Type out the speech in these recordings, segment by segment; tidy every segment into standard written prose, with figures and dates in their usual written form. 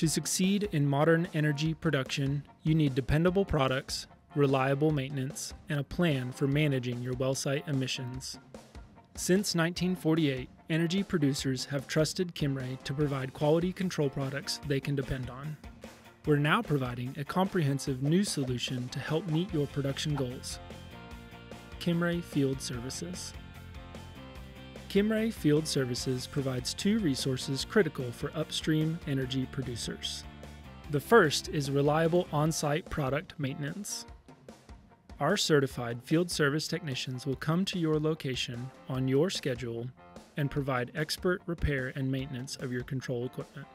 To succeed in modern energy production, you need dependable products, reliable maintenance, and a plan for managing your well site emissions. Since 1948, energy producers have trusted Kimray to provide quality control products they can depend on. We're now providing a comprehensive new solution to help meet your production goals. Kimray Field Services. Kimray Field Services provides two resources critical for upstream energy producers. The first is reliable on-site product maintenance. Our certified field service technicians will come to your location on your schedule and provide expert repair and maintenance of your control equipment.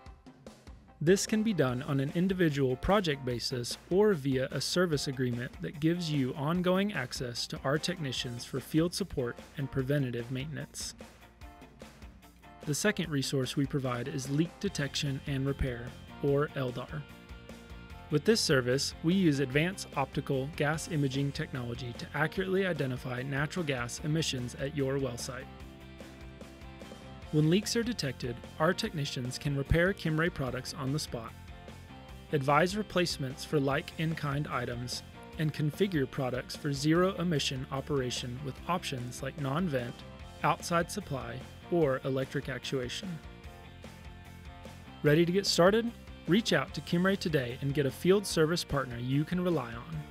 This can be done on an individual project basis or via a service agreement that gives you ongoing access to our technicians for field support and preventative maintenance. The second resource we provide is leak detection and repair, or LDAR. With this service, we use advanced optical gas imaging technology to accurately identify natural gas emissions at your well site. When leaks are detected, our technicians can repair Kimray products on the spot, advise replacements for like in-kind items, and configure products for zero-emission operation with options like non-vent, outside supply, or electric actuation. Ready to get started? Reach out to Kimray today and get a field service partner you can rely on.